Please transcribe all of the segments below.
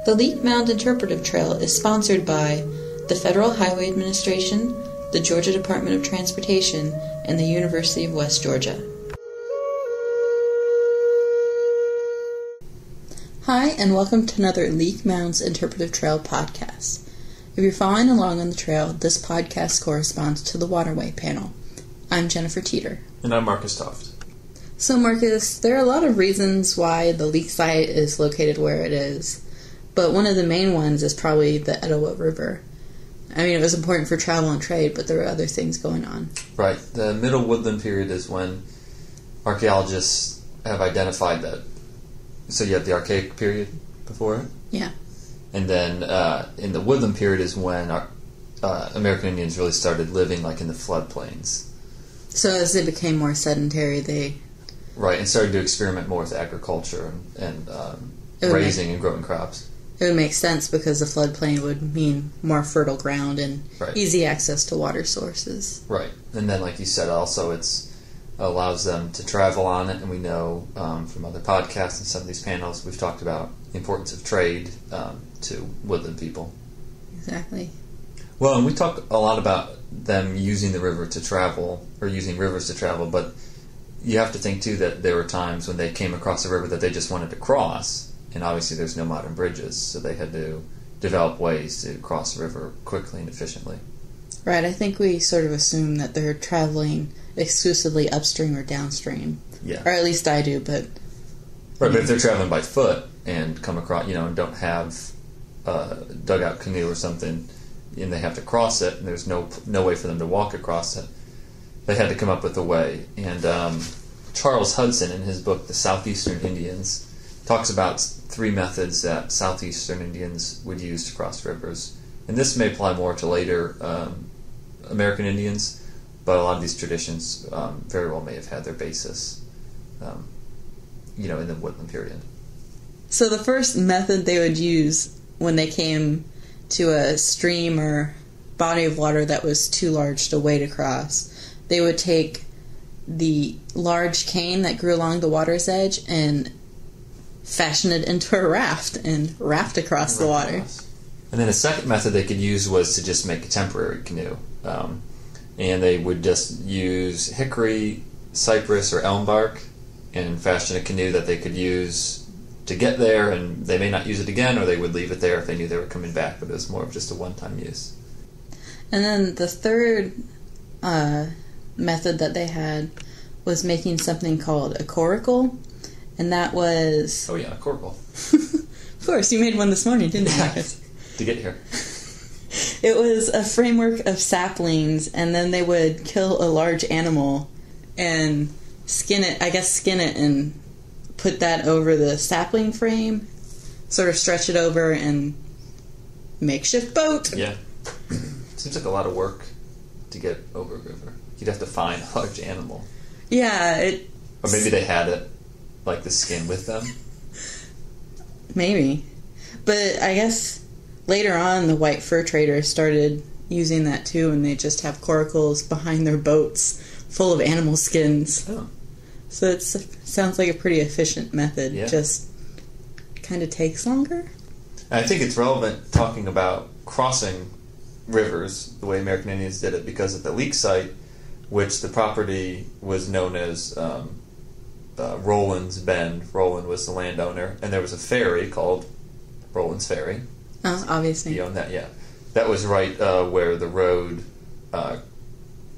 The Leak Mound Interpretive Trail is sponsored by the Federal Highway Administration, the Georgia Department of Transportation, and the University of West Georgia. Hi, and welcome to another Leak Mounds Interpretive Trail podcast. If you're following along on the trail, this podcast corresponds to the Waterway panel. I'm Jennifer Teeter. And I'm Marcus Toft. So, Marcus, there are a lot of reasons why the leak site is located where it is, but one of the main ones is probably the Etowah River. I mean, it was important for travel and trade, but there were other things going on. Right. The Middle Woodland period is when archaeologists have identified that. So you have the Archaic period before it? Yeah. And then in the Woodland period is when American Indians really started living like in the floodplains. So as they became more sedentary, they... Right, and started to experiment more with agriculture and raising and growing crops. It would make sense because the floodplain would mean more fertile ground and easy access to water sources. Right, and then like you said, also it allows them to travel on it, and we know from other podcasts and some of these panels we've talked about the importance of trade to woodland people. Exactly. Well, and we talk a lot about them using the river to travel, or using rivers to travel, but you have to think too that there were times when they came across a river that they just wanted to cross, and obviously there's no modern bridges, so they had to develop ways to cross the river quickly and efficiently. Right, I think we sort of assume that they're traveling exclusively upstream or downstream. Yeah. Or at least I do, but... Right, but if they're traveling by foot and come across, and don't have a dugout canoe or something, and they have to cross it, and there's no way for them to walk across it, they had to come up with a way. And Charles Hudson, in his book, The Southeastern Indians, talks about three methods that Southeastern Indians would use to cross rivers. And this may apply more to later American Indians, but a lot of these traditions very well may have had their basis, in the Woodland period. So the first method they would use when they came to a stream or body of water that was too large to wade across, they would take the large cane that grew along the water's edge and fashion it into a raft and raft across the water. And then a second method they could use was to just make a temporary canoe. And they would just use hickory, cypress, or elm bark and fashion a canoe that they could use to get there, and they may not use it again, or they would leave it there if they knew they were coming back, but it was more of just a one-time use. And then the third method that they had was making something called a coracle, and that was... Oh yeah, a coracle. Of course, you made one this morning, didn't you, Marcus? To get here. It was a framework of saplings, and then they would kill a large animal and skin it and put that over the sapling frame, sort of stretch it over, and makeshift boat. Yeah. Seems like a lot of work to get over a river. You'd have to find a large animal. Yeah, Or maybe they had it, like the skin with them. Maybe. But I guess later on the white fur traders started using that too, and they just have coracles behind their boats full of animal skins. Oh. So it sounds like a pretty efficient method. Yeah. Just kind of takes longer. And I think it's relevant talking about crossing rivers the way American Indians did it, because at the leak site, which the property was known as Roland's Bend. Roland was the landowner, and there was a ferry called Roland's Ferry. Oh, obviously. He owned that, yeah. That was right where the road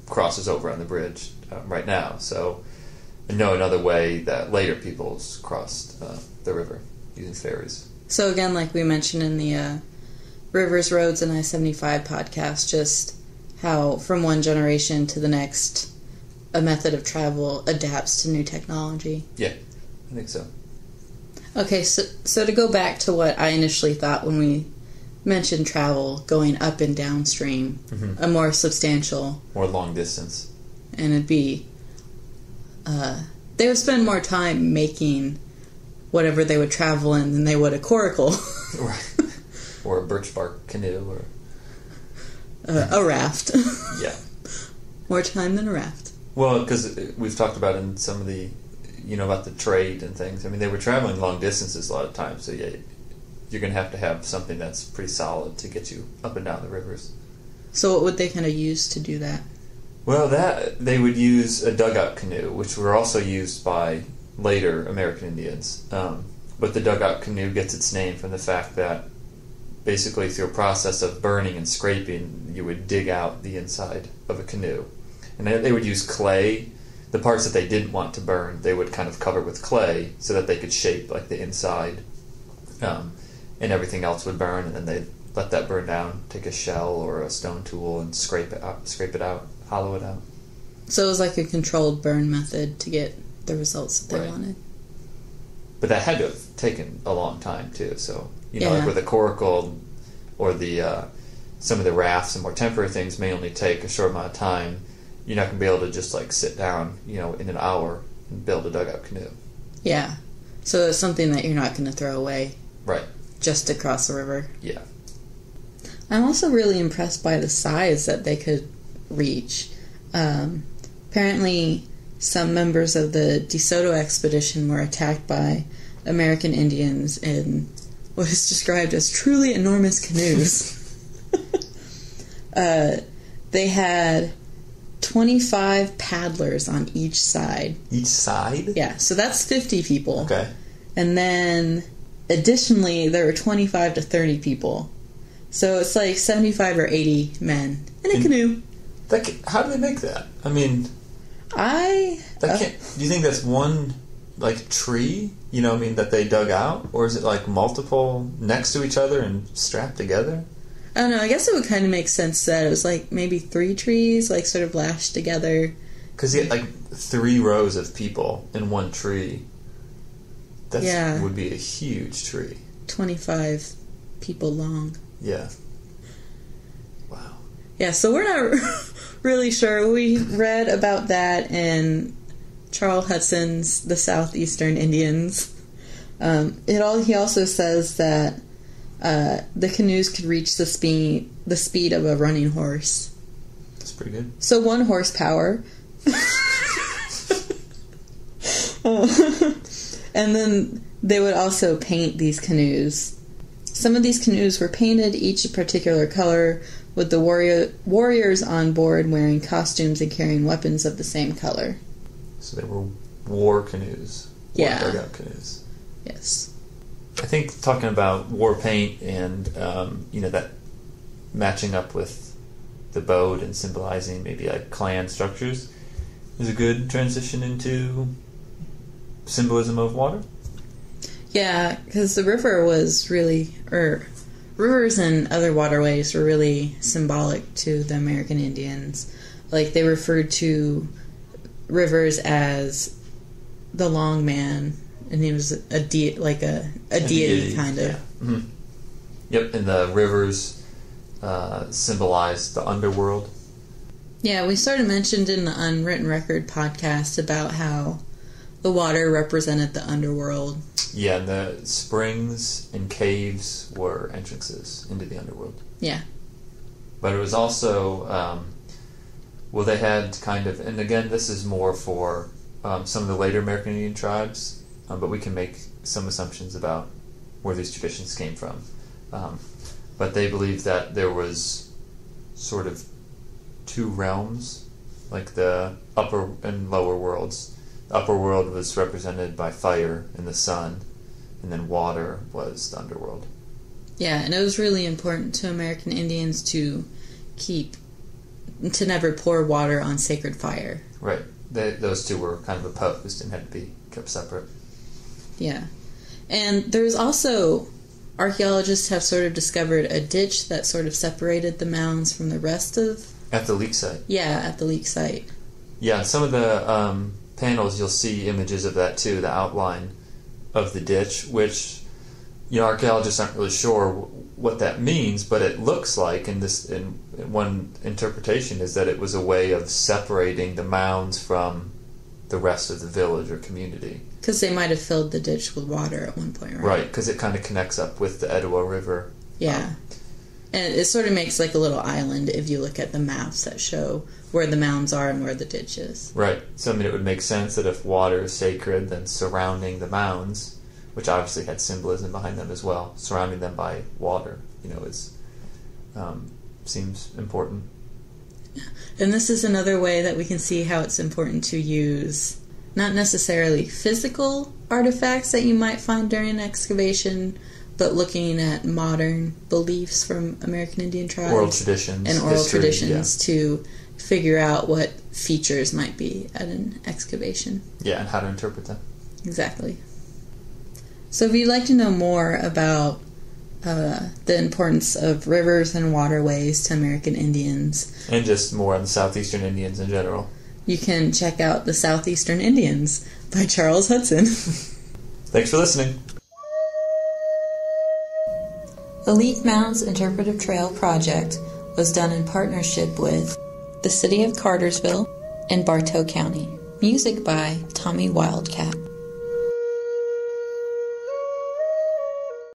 crosses over on the bridge right now. So I know another way that later peoples crossed the river using ferries. So again, like we mentioned in the Rivers, Roads, and I-75 podcast, just how from one generation to the next a method of travel adapts to new technology. Yeah, I think so. Okay, so to go back to what I initially thought when we mentioned travel going up and downstream, a more substantial... More long distance. And it'd be... they would spend more time making whatever they would travel in than they would a coracle. Right. Or a birch bark canoe, or... a raft. Yeah. More time than a raft. Well, because we've talked about in some of the, about the trade and things. I mean, they were traveling long distances a lot of times, so yeah, you're going to have something that's pretty solid to get you up and down the rivers. So what would they kind of use to do that? Well, they would use a dugout canoe, which were also used by later American Indians. But the dugout canoe gets its name from the fact that basically through a process of burning and scraping, you would dig out the inside of a canoe. And they would use clay. The parts that they didn't want to burn, they would kind of cover with clay so that they could shape like the inside. And everything else would burn, and then they'd let that burn down, take a shell or a stone tool and scrape it out, hollow it out. So it was like a controlled burn method to get the results that they wanted. But that had to have taken a long time too. So like with a coracle or the some of the rafts and more temporary things may only take a short amount of time. You're not going to be able to just like sit down, in an hour and build a dugout canoe. Yeah. So it's something that you're not going to throw away. Right. Just to cross the river. Yeah. I'm also really impressed by the size that they could reach. Apparently, some members of the DeSoto expedition were attacked by American Indians in what is described as truly enormous canoes. They had 25 paddlers on each side. Each side? Yeah, so that's 50 people. Okay. And then, additionally, there were 25 to 30 people. So it's like 75 or 80 men in a canoe. How do they make that? I mean... do you think that's one, like, tree, that they dug out? Or is it, like, multiple next to each other and strapped together? I don't know. I guess it would kind of make sense that it was, like, maybe 3 trees, like, sort of lashed together. Because you get, like, 3 rows of people in one tree. That would be a huge tree. 25 people long. Yeah. Wow. Yeah, so we're not really sure. We read about that in Charles Hudson's The Southeastern Indians. He also says that the canoes could reach the speed of a running horse. That's pretty good. So 1 horsepower. And then they would also paint these canoes. Some of these canoes were painted each a particular color, with the warriors on board wearing costumes and carrying weapons of the same color. So they were war canoes. Dugout canoes. Yes. I think talking about war paint and, that matching up with the boat and symbolizing maybe like clan structures is a good transition into symbolism of water. Yeah, because the river was really, rivers and other waterways were really symbolic to the American Indians. Like, they referred to rivers as the long man, and he was a deity kind of. Yeah. Mm-hmm. Yep, and the rivers symbolized the underworld. Yeah, we sort of mentioned in the Unwritten Record podcast about how the water represented the underworld. Yeah, and the springs and caves were entrances into the underworld. Yeah. But it was also, they had kind of, and again, this is more for some of the later American Indian tribes, but we can make some assumptions about where these traditions came from. But they believed that there was sort of 2 realms, like the upper and lower worlds. The upper world was represented by fire and the sun, and then water was the underworld. Yeah, and it was really important to American Indians to never pour water on sacred fire. Right. Those 2 were kind of opposed and had to be kept separate. Yeah. And there's also, archaeologists have sort of discovered a ditch that sort of separated the mounds from the rest of... At the leak site. Yeah, at the leak site. Yeah, some of the panels you'll see images of that too, the outline of the ditch, which archaeologists aren't really sure what that means, but it looks like, in one interpretation, is that it was a way of separating the mounds from the rest of the village or community. Because they might have filled the ditch with water at one point, right? Right, because it kind of connects up with the Etowah River. Yeah. And it sort of makes like a little island if you look at the maps that show where the mounds are and where the ditch is. Right. So, it would make sense that if water is sacred, then surrounding the mounds which obviously had symbolism behind them as well. Surrounding them by water, is seems important. And this is another way that we can see how it's important to use not necessarily physical artifacts that you might find during an excavation, but looking at modern beliefs from American Indian tribes. Oral traditions. And oral history, traditions to figure out what features might be at an excavation. Yeah, and how to interpret them. Exactly. So if you'd like to know more about the importance of rivers and waterways to American Indians, and just more on the Southeastern Indians in general, you can check out The Southeastern Indians by Charles Hudson. Thanks for listening. The Leek Mounds Interpretive Trail project was done in partnership with the City of Cartersville and Bartow County. Music by Tommy Wildcat.